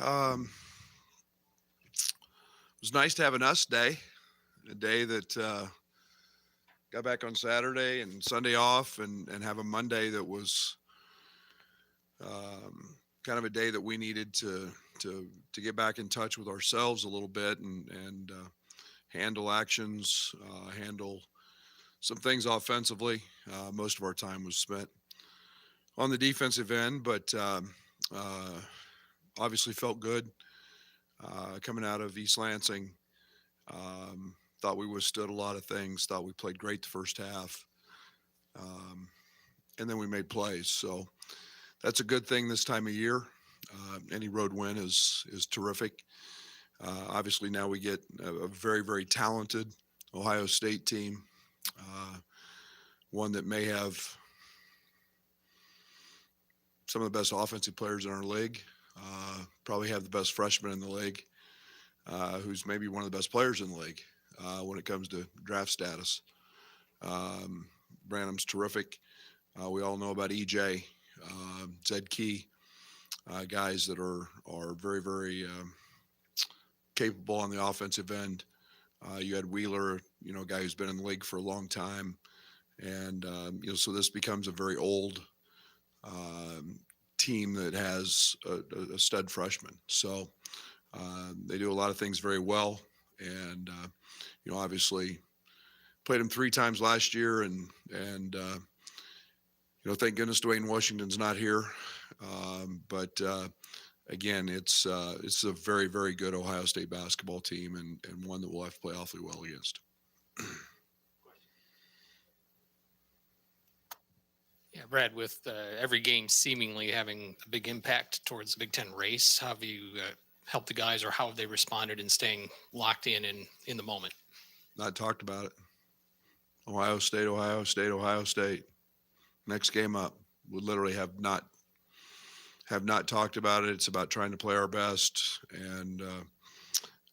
Um, it was nice to have an us day, a day that got back on Saturday and Sunday off, and have a Monday that was kind of a day that we needed to get back in touch with ourselves a little bit and handle actions, handle some things offensively. Most of our time was spent on the defensive end, but uh, obviously felt good coming out of East Lansing. Thought we withstood a lot of things. Thought we played great the first half, um, and then we made plays. So that's a good thing this time of year. Any road win is terrific. Obviously, now we get a very very talented Ohio State team, uh, one that may have some of the best offensive players in our league. Probably have the best freshman in the league, who's maybe one of the best players in the league when it comes to draft status. Um, Branham's terrific. We all know about EJ, Zed Key, guys that are very very capable on the offensive end. You had Wheeler, a guy who's been in the league for a long time, and so this becomes a very old um, team that has a stud freshman. So they do a lot of things very well, and obviously played them 3 times last year, and thank goodness Dwayne Washington's not here. But again, it's a very very good Ohio State basketball team, and one that we'll have to play awfully well against. Yeah, Brad, with every game seemingly having a big impact towards the Big Ten race, how have you helped the guys, or how have they responded in staying locked in the moment? Not talked about it. Ohio State, Ohio State, Ohio State. Next game up. We literally have not talked about it. It's about trying to play our best, and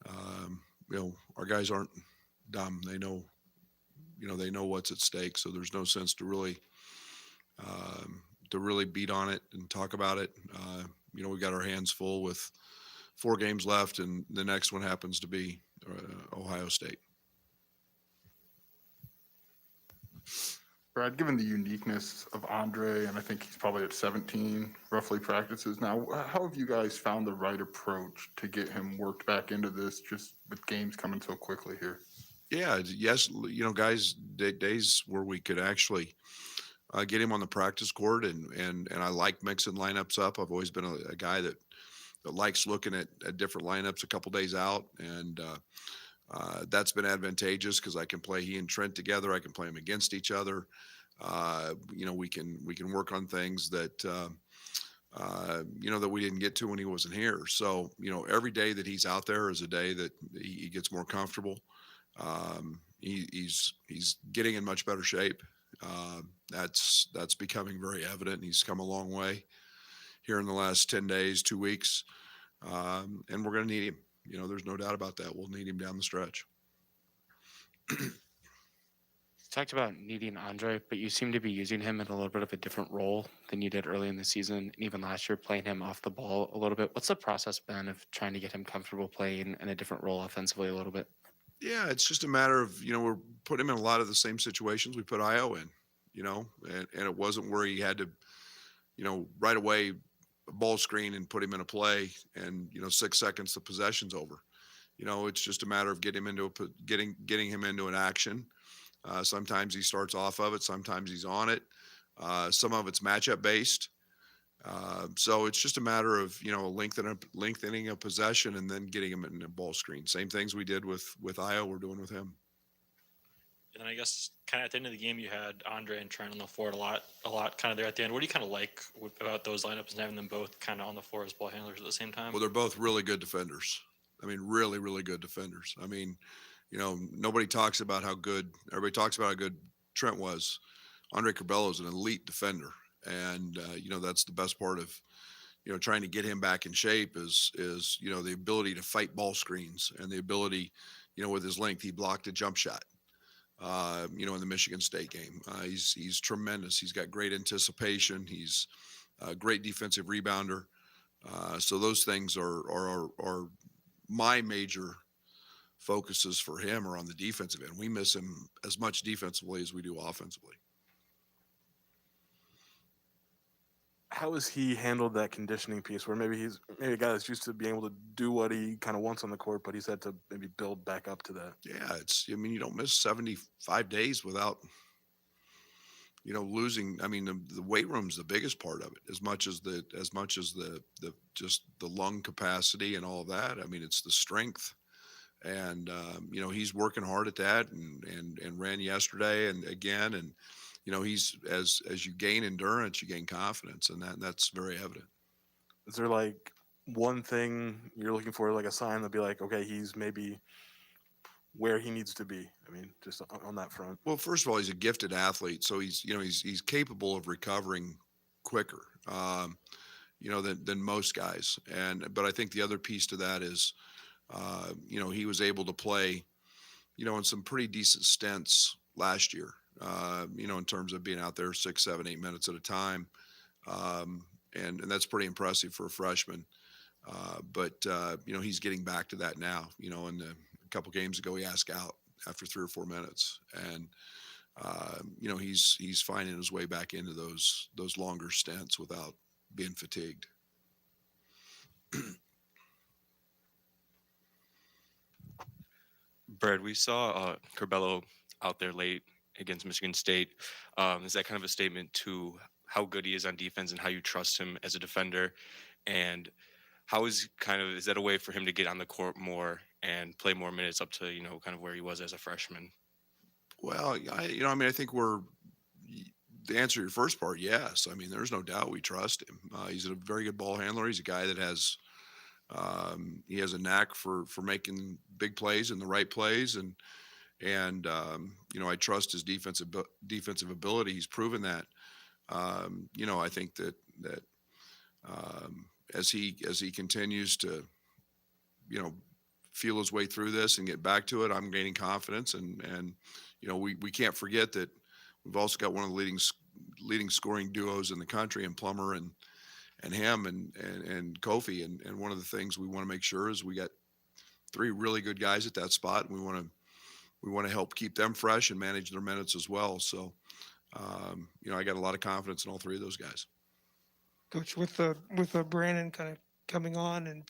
our guys aren't dumb. They know what's at stake. So there's no sense to really beat on it and talk about it. We got our hands full with 4 games left, and the next one happens to be Ohio State. Brad, given the uniqueness of Andre, and I think he's probably at 17 roughly practices now, how have you guys found the right approach to get him worked back into this, just with games coming so quickly here? Yeah, yes, guys, days where we could actually get him on the practice court, and I like mixing lineups up. I've always been a guy that likes looking at different lineups a couple days out, and that's been advantageous because I can play he and Trent together. I can play them against each other. We can work on things that that we didn't get to when he wasn't here. So every day that he's out there is a day that he gets more comfortable. He's getting in much better shape. That's becoming very evident. He's come a long way here in the last 10 days, 2 weeks, and we're going to need him. There's no doubt about that. We'll need him down the stretch. You talked about needing Andre, but you seem to be using him in a little bit of a different role than you did early in the season, and even last year, playing him off the ball a little bit. What's the process been of trying to get him comfortable playing in a different role offensively a little bit? Yeah, it's just a matter of we're putting him in a lot of the same situations we put Io in. And it wasn't where he had to right away a ball screen and put him in a play, and 6 seconds the possession's over. It's just a matter of getting him into an action. Sometimes he starts off of it, sometimes he's on it. Some of it's matchup based. So it's just a matter of lengthening a possession and then getting him in a ball screen. Same things we did with Io, we're doing with him. And then I guess kind of at the end of the game, you had Andre and Trent on the floor a lot kind of there at the end. What do you kind of like about those lineups and having them both kind of on the floor as ball handlers at the same time? Well, they're both really good defenders. I mean, really, really good defenders. I mean, nobody talks about how good, everybody talks about how good Trent was. Andre Curbelo is an elite defender. And, that's the best part of, trying to get him back in shape is the ability to fight ball screens and the ability, with his length, he blocked a jump shot. In the Michigan State game, he's tremendous. He's got great anticipation. He's a great defensive rebounder. So those things are my major focuses for him are on the defensive end. We miss him as much defensively as we do offensively. How has he handled that conditioning piece where maybe maybe a guy that's used to being able to do what he kind of wants on the court, but he's had to maybe build back up to that? Yeah, I mean, you don't miss 75 days without, losing. I mean, the weight room's the biggest part of it, as much as the just the lung capacity and all of that. I mean, it's the strength. And, he's working hard at that and ran yesterday and again. And, he's, as you gain endurance, you gain confidence, and that's very evident. Is there like one thing you're looking for, like a sign that'd be like, okay, he's maybe where he needs to be? I mean, just on that front. Well, first of all, he's a gifted athlete, so he's capable of recovering quicker, than most guys. But I think the other piece to that is, he was able to play, in some pretty decent stints last year, in terms of being out there 6, 7, 8 minutes at a time. And that's pretty impressive for a freshman. But he's getting back to that now, and a couple games ago, he asked out after 3 or 4 minutes. And, he's finding his way back into those longer stints without being fatigued. Brad, we saw Curbelo out there late against Michigan State. Is that kind of a statement to how good he is on defense and how you trust him as a defender? And how is that a way for him to get on the court more and play more minutes up to, kind of where he was as a freshman? Well, I think the answer to your first part, yes. I mean, there's no doubt we trust him. He's a very good ball handler. He's a guy that has a knack for making big plays and the right plays, and I trust his defensive ability. He's proven that. I think that as he continues to feel his way through this and get back to it, I'm gaining confidence, and we can't forget that we've also got one of the leading scoring duos in the country, and Plummer and him and Kofi. And one of the things we want to make sure is we got 3 really good guys at that spot, and we want to help keep them fresh and manage their minutes as well. So, I got a lot of confidence in all 3 of those guys. Coach, with Brandon kind of coming on and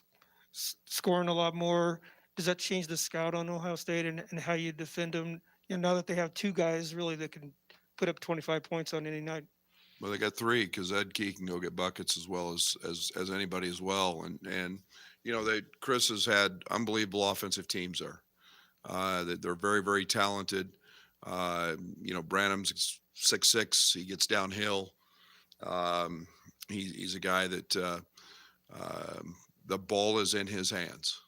scoring a lot more, does that change the scout on Ohio State and how you defend them? Now that they have 2 guys really that can put up 25 points on any night. Well, they got 3 because Ed Key can go get buckets as well as anybody as well. And Chris has had unbelievable offensive teams there. They're very, very talented. Branham's 6'6". He gets downhill. He's a guy that the ball is in his hands,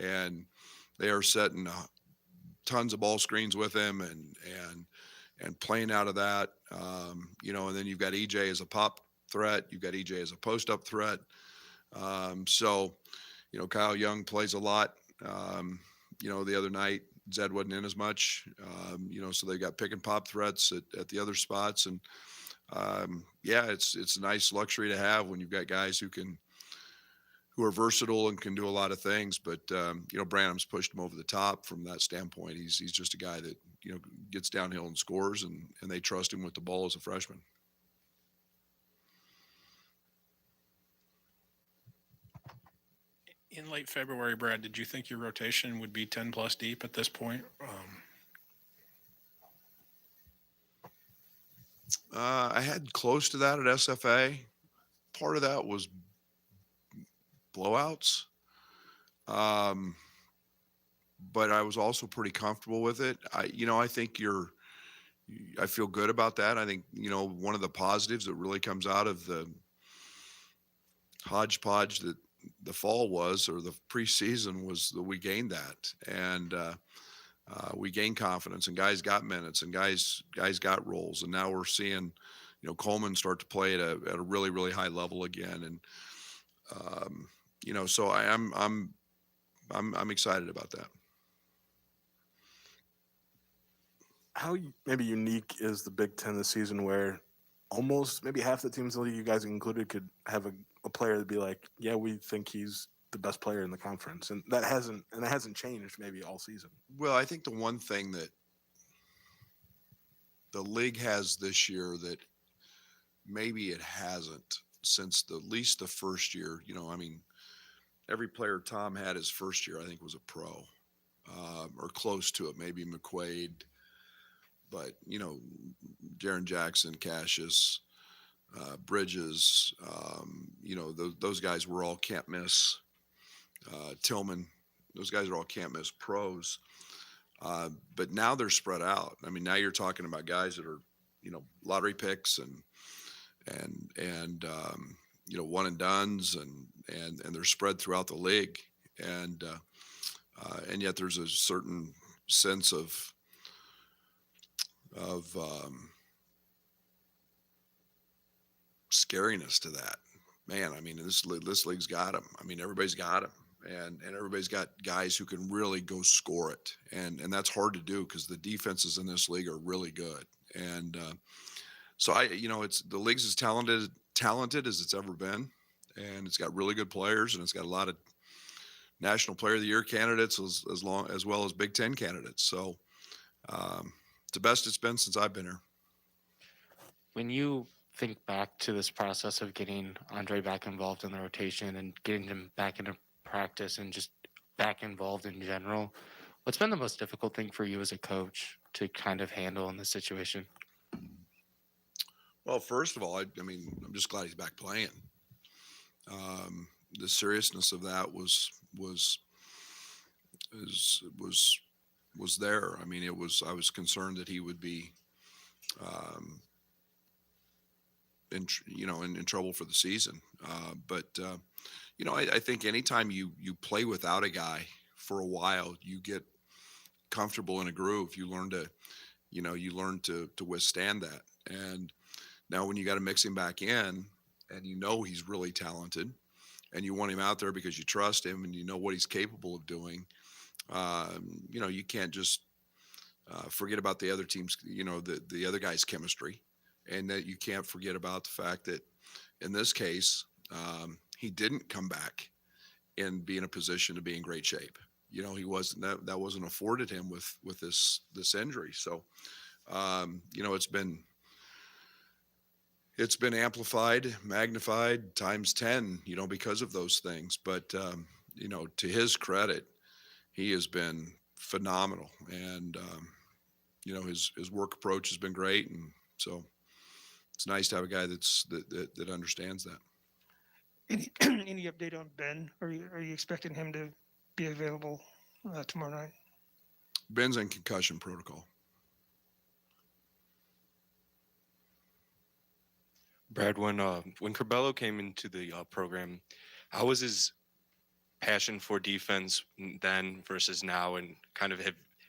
and they are setting tons of ball screens with him and playing out of that. And then you've got EJ as a pop threat. You've got EJ as a post up threat. So, Kyle Young plays a lot. The other night, Zed wasn't in as much, so they got pick and pop threats at the other spots. And it's a nice luxury to have when you've got guys who are versatile and can do a lot of things. But, Branham's pushed him over the top from that standpoint. He's just a guy that, gets downhill and scores, and they trust him with the ball as a freshman. In late February, Brad, did you think your rotation would be 10 plus deep at this point? I had close to that at SFA. Part of that was blowouts. But I was also pretty comfortable with it. I think I feel good about that. I think, one of the positives that really comes out of the hodgepodge that the fall was, or the preseason, was that we gained that. And, we gained confidence, and guys got minutes, and guys got roles. And now we're seeing, Coleman start to play at a really, really high level again. And, so I'm excited about that. How maybe unique is the Big Ten this season, where almost maybe half the teams, you guys included, could have a player that'd be like, yeah, we think he's the best player in the conference, and that hasn't changed maybe all season. Well, I think the one thing that the league has this year that maybe it hasn't since at least the first year, I mean, every player Tom had his first year, I think, was a pro, or close to it, maybe McQuaid, but, Jaron Jackson, Cassius, Bridges, those guys were all can't miss. Tillman, those guys are all can't miss pros. But now they're spread out. I mean, now you're talking about guys that are, lottery picks and one and dones and they're spread throughout the league. And yet there's a certain sense of scariness to that. Man, I mean, this league's got them. I mean, everybody's got them. And everybody's got guys who can really go score it. And that's hard to do because the defenses in this league are really good. And so it's the league's as talented as it's ever been. And it's got really good players, and it's got a lot of National Player of the Year candidates as well as Big Ten candidates. So it's the best it's been since I've been here. When you think back to this process of getting Andre back involved in the rotation and getting him back into practice and just back involved in general, what's been the most difficult thing for you as a coach to kind of handle in this situation? Well, first of all, I mean, I'm just glad he's back playing. The seriousness of that was there. I mean, I was concerned that he would be, in trouble for the season. But I think anytime you play without a guy for a while, you get comfortable in a groove. You learn to withstand that. And now when you got to mix him back in, and he's really talented, and you want him out there because you trust him and you know what he's capable of doing, you can't just forget about the other team's, the other guy's chemistry, and that you can't forget about the fact that in this case, he didn't come back and be in a position to be in great shape. He wasn't, that wasn't afforded him with this injury. So, it's been amplified, magnified times 10, because of those things. But, to his credit, he has been phenomenal. And, his work approach has been great. And so it's nice to have a guy that understands that. Any update on Ben? Are you expecting him to be available tomorrow night? Ben's in concussion protocol. Brad, when Corbello came into the program, how was his passion for defense then versus now? And kind of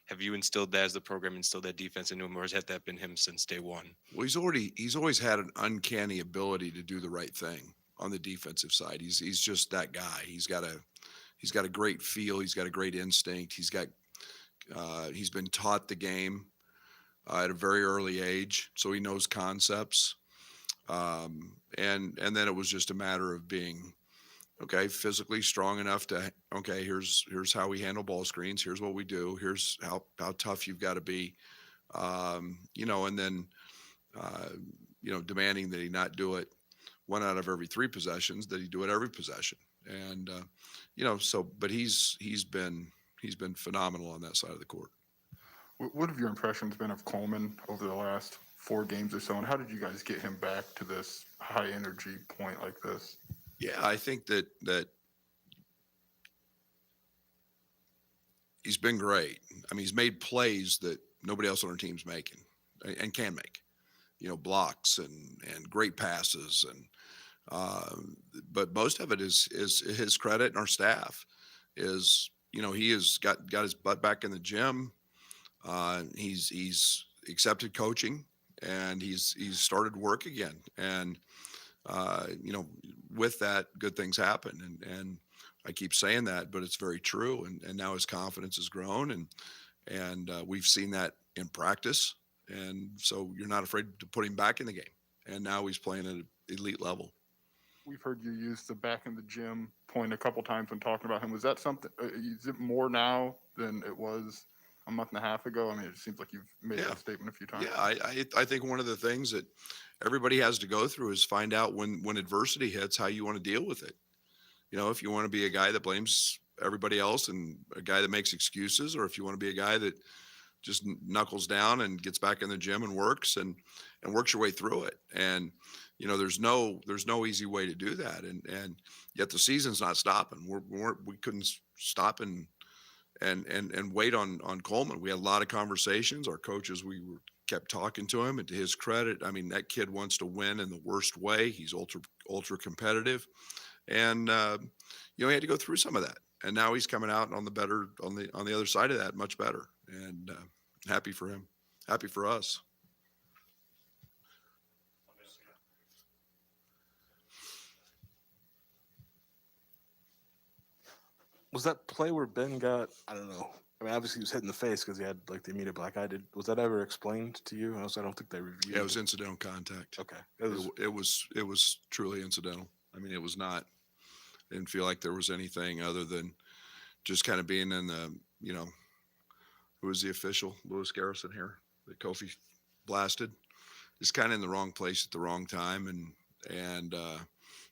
have you instilled that, as the program instilled that defense into him, or has that been him since day one? Well, he's always had an uncanny ability to do the right thing on the defensive side. He's just that guy. He's got a great feel. He's got a great instinct. He's been taught the game at a very early age, so he knows concepts. And then it was just a matter of being, physically strong enough to, here's how we handle ball screens. Here's what we do. Here's how tough you've got to be, and then, demanding that he not do it 1 out of every 3 possessions, that he do it every possession. And, but he's been phenomenal on that side of the court. What have your impressions been of Coleman over the last 4 games or so, and how did you guys get him back to this high energy point like this? Yeah, I think that he's been great. I mean, he's made plays that nobody else on our team's making and can make, blocks and great passes. And, but most of it is his credit, and our staff is, he has got his butt back in the gym. He's accepted coaching, and he's started work again. And, with that, good things happen. And I keep saying that, but it's very true. And now his confidence has grown, and we've seen that in practice. And so you're not afraid to put him back in the game. and now he's playing at an elite level. We've heard you use the back in the gym point a couple times when talking about him. Was that something? Is it more now than it was a month and a half ago? I mean, it seems like you've made Yeah. that statement a few times. Yeah, I think one of the things that everybody has to go through is find out when adversity hits how you want to deal with it. You know, if you want to be a guy that blames everybody else and a guy that makes excuses, or if you want to be a guy that just knuckles down and gets back in the gym and works and works your way through it. And you know, there's no easy way to do that. And yet the season's not stopping. We couldn't stop and wait on Coleman. We had a lot of conversations. Our coaches, kept talking to him, and to his credit, I mean, that kid wants to win in the worst way. He's ultra competitive, and you know, he had to go through some of that. And now he's coming out on the other side of that, much better. And happy for him, happy for us. Was that play where Ben got, I don't know. I mean, obviously he was hit in the face because he had like the immediate black eye. Was that ever explained to you? I don't think they reviewed. Yeah, it was incidental contact. Okay. It was truly incidental. I mean, it was not. I didn't feel like there was anything other than just kind of being in the, you know, who was the official? Lewis Garrison here that Kofi blasted. Just kind of in the wrong place at the wrong time, and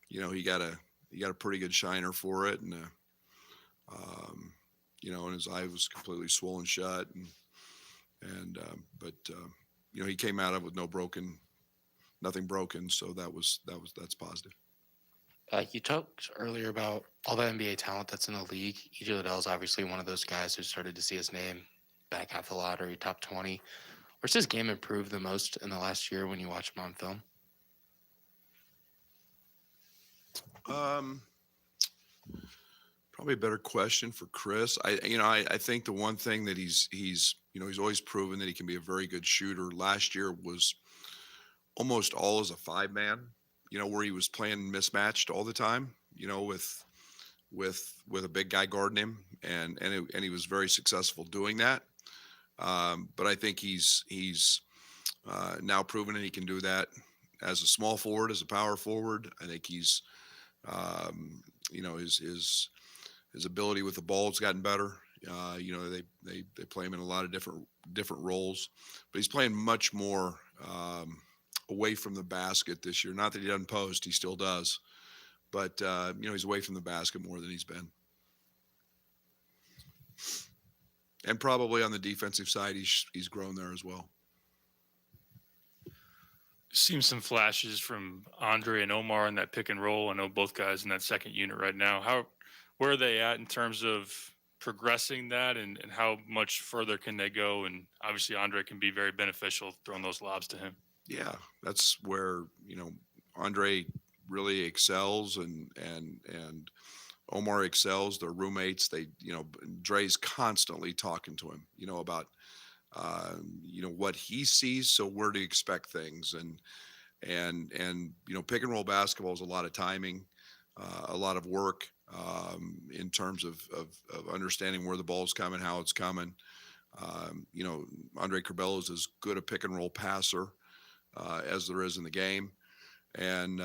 you know, he got a pretty good shiner for it, and you know, and his eye was completely swollen shut, but you know, he came out of it with nothing broken, so that's positive. You talked earlier about all the NBA talent that's in the league. EJ Liddell's obviously one of those guys who started to see his name back half the lottery, top 20. Where's his game improved the most in the last year when you watch him on film? Probably a better question for Chris. I think the one thing that he's always proven that he can be a very good shooter. Last year was almost all as a 5-man, you know, where he was playing mismatched all the time, you know, with a big guy guarding him, and he was very successful doing that. But I think he's now proven that he can do that as a small forward, as a power forward. I think he's you know, his ability with the ball has gotten better. You know, they play him in a lot of different roles, but he's playing much more away from the basket this year. Not that he doesn't post, he still does, but you know, he's away from the basket more than he's been. And probably on the defensive side, he's grown there as well. Seen some flashes from Andre and Omar in that pick and roll. I know both guys in that second unit right now. Where are they at in terms of progressing that, and how much further can they go? And obviously Andre can be very beneficial throwing those lobs to him. Yeah, that's where, you know, Andre really excels, and Omar excels. They're roommates. They, you know, Dre's constantly talking to him, you know, about you know, what he sees, so where to expect things, and you know, pick and roll basketball is a lot of timing, a lot of work, in terms of understanding where the ball's coming, how it's coming. You know, Andre Curbelo is as good a pick and roll passer as there is in the game, and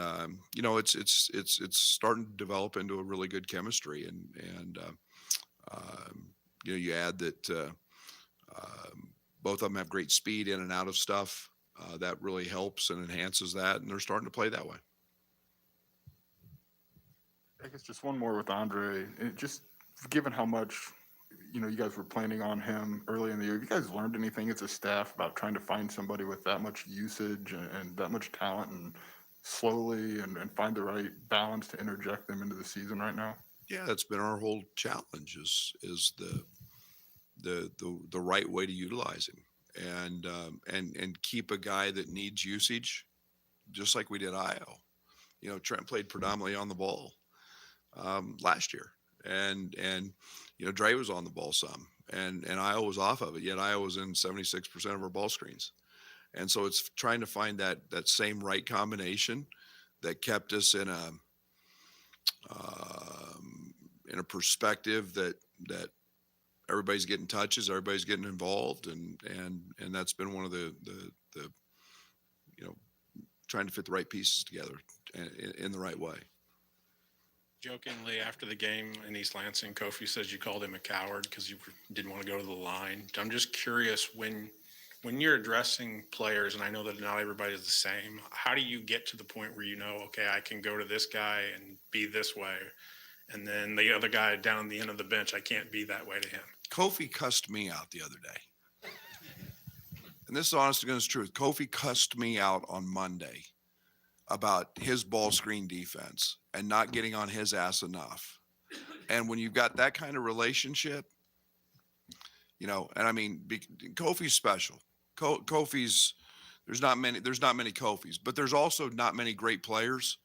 you know, it's starting to develop into a really good chemistry, and you know, you add that both of them have great speed in and out of stuff. That really helps and enhances that, and they're starting to play that way. I guess just one more with Andre. Just given how much, you know, you guys were planning on him early in the year, have you guys learned anything as a staff about trying to find somebody with that much usage and that much talent, and slowly and find the right balance to interject them into the season right now? Yeah, that's been our whole challenge, is the right way to utilize him, and keep a guy that needs usage, just like we did Io. You know, Trent played predominantly on the ball last year, and you know, Dre was on the ball some, and Io was off of it. Yet Io was in 76% of our ball screens, and so it's trying to find that same right combination that kept us in a perspective that everybody's getting touches, everybody's getting involved, and that's been one of the you know, trying to fit the right pieces together in the right way. Jokingly, after the game in East Lansing, Kofi says you called him a coward because you didn't want to go to the line. I'm just curious, when you're addressing players, and I know that not everybody is the same, how do you get to the point where you know, okay, I can go to this guy and be this way, and then the other guy down the end of the bench, I can't be that way to him? Kofi cussed me out the other day. And this is honest to goodness truth. Kofi cussed me out on Monday about his ball screen defense and not getting on his ass enough. And when you've got that kind of relationship, you know, and I mean, Kofi's special. Kofi's, there's not many Kofis, but there's also not many great players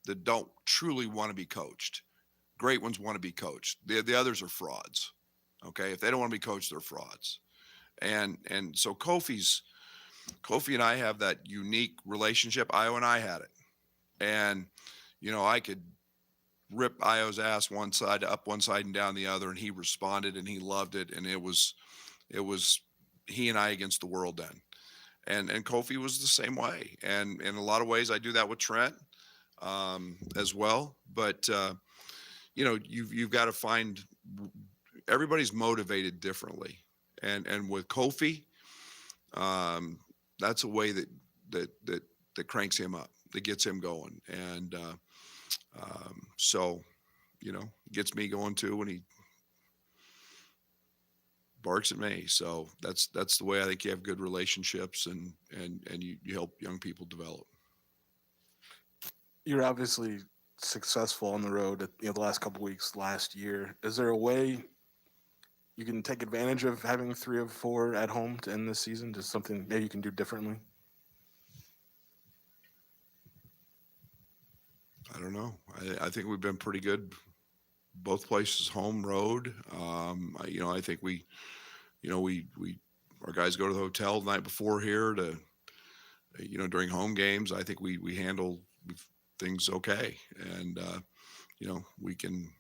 that don't truly want to be coached. Great ones want to be coached. The others are frauds. Okay. If they don't want to be coached, they're frauds. And so Kofi and I have that unique relationship. Io and I had it. And, you know, I could rip Io's ass one side, up one side and down the other, and he responded and he loved it. And it was he and I against the world then. And Kofi was the same way. And in a lot of ways, I do that with Trent as well. But, you know, you've got to find, everybody's motivated differently. And with Kofi, that's a way that cranks him up, that gets him going. And so, you know, gets me going too when he barks at me. So that's the way I think you have good relationships and you help young people develop. You're obviously successful on the road at, the last couple weeks last year. Is there a way you can take advantage of having 3 of 4 at home to end this season? Just something maybe you can do differently? I don't know. I think we've been pretty good both places, home, road. I think we our guys go to the hotel the night before here to, during home games. I think we handle things okay. And, we can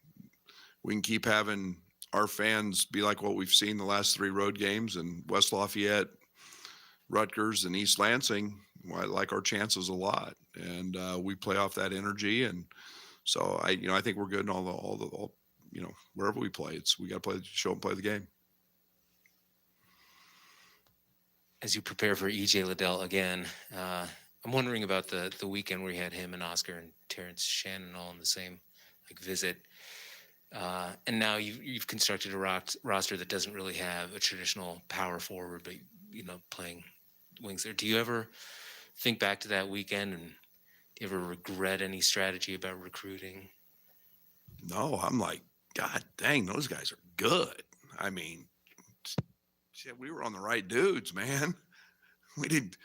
keep having our fans be like what we've seen the last 3 road games in West Lafayette, Rutgers, and East Lansing. I like our chances a lot, and we play off that energy. And so I think we're good in all wherever we play. We got to play, show and play the game. As you prepare for EJ Liddell again, I'm wondering about the weekend where you had him and Oscar and Terrence Shannon all in the same visit. And now you've constructed a roster that doesn't really have a traditional power forward, but playing wings there. Do you ever think back to that weekend, and do you ever regret any strategy about recruiting? No, I'm like, God dang, those guys are good. I mean, shit, we were on the right dudes, man. We didn't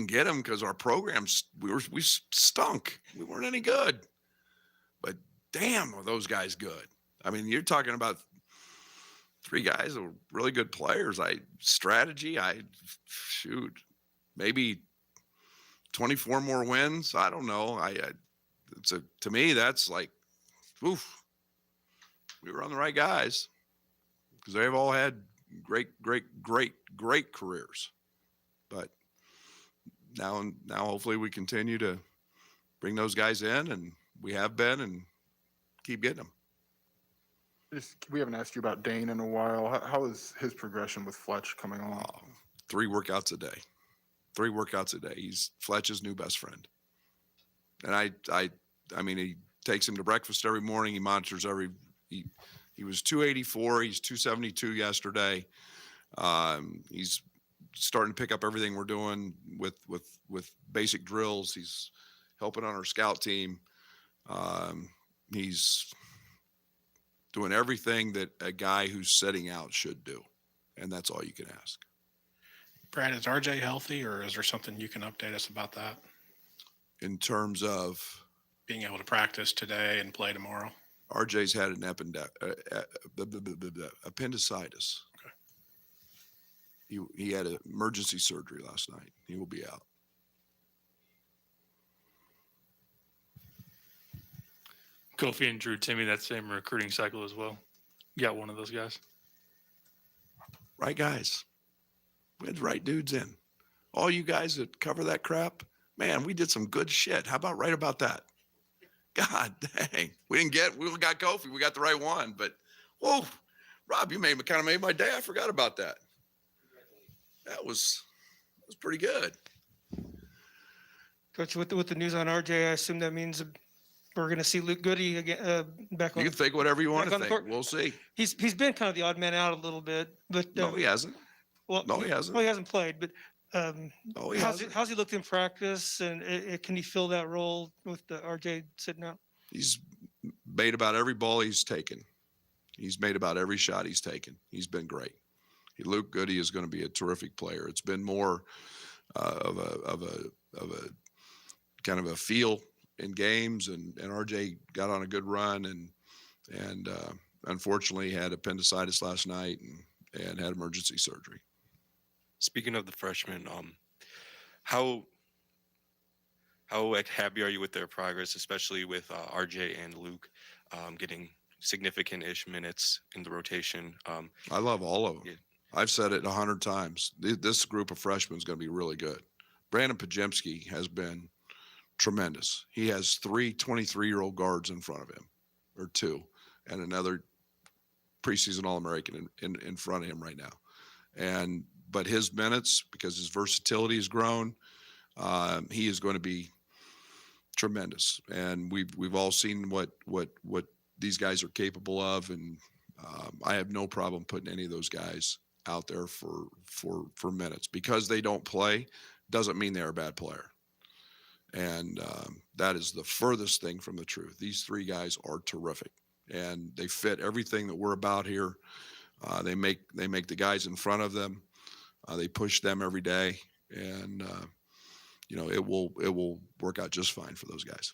get them because our programs we stunk. We weren't any good. But damn, are those guys good? I mean, you're talking about 3 guys that were really good players. Maybe 24 more wins. I don't know. To me, that's like, oof. We were on the right guys because they've all had great careers. But now hopefully we continue to bring those guys in, and we have been, and keep getting them. We haven't asked you about Dane in a while. How is his progression with Fletch coming along? 3 workouts a day. 3 workouts a day. He's Fletch's new best friend. And I mean, he takes him to breakfast every morning. He monitors he was 284. He's 272 yesterday. He's starting to pick up everything we're doing with basic drills. He's helping on our scout team. He's doing everything that a guy who's setting out should do. And that's all you can ask. Brad, is RJ healthy, or is there something you can update us about that? In terms of being able to practice today and play tomorrow? RJ's had an appendicitis. Okay. He had an emergency surgery last night. He will be out. Kofi and Drew Timmy, that same recruiting cycle as well. You got one of those guys. Right guys. We had the right dudes in. All you guys that cover that crap, man, we did some good shit. How about right about that? God dang, we got Kofi. We got the right one, but whoa, Rob, you kind of made my day. I forgot about that. That was pretty good. Coach, with the news on RJ, I assume that means we're going to see Luke Goody again back on. You can think whatever you want back to on the think. court. We'll see. He's been kind of the odd man out a little bit, but No, he hasn't. well, No, he hasn't. Well, he hasn't played, but No, he how's hasn't. he looked in practice, and can he fill that role with the RJ sitting out? He's made about every ball he's taken. He's made about every shot he's taken. He's been great. Luke Goody is going to be a terrific player. It's been more of a kind of a feel in games, and RJ got on a good run, and unfortunately had appendicitis last night and had emergency surgery. Speaking of the freshmen, how happy are you with their progress, especially with RJ and Luke getting significant-ish minutes in the rotation? I love all of them. Yeah. I've said it 100 times. This group of freshmen is going to be really good. Brandon Pajemski has been tremendous. He has 3 23-year-old guards in front of him, or 2, and another preseason All-American in front of him right now. But his minutes, because his versatility has grown, he is going to be tremendous. And we've all seen what these guys are capable of, and I have no problem putting any of those guys out there for minutes. Because they don't play doesn't mean they're a bad player. And that is the furthest thing from the truth. These 3 guys are terrific, and they fit everything that we're about here. They make the guys in front of them. They push them every day, and it will work out just fine for those guys.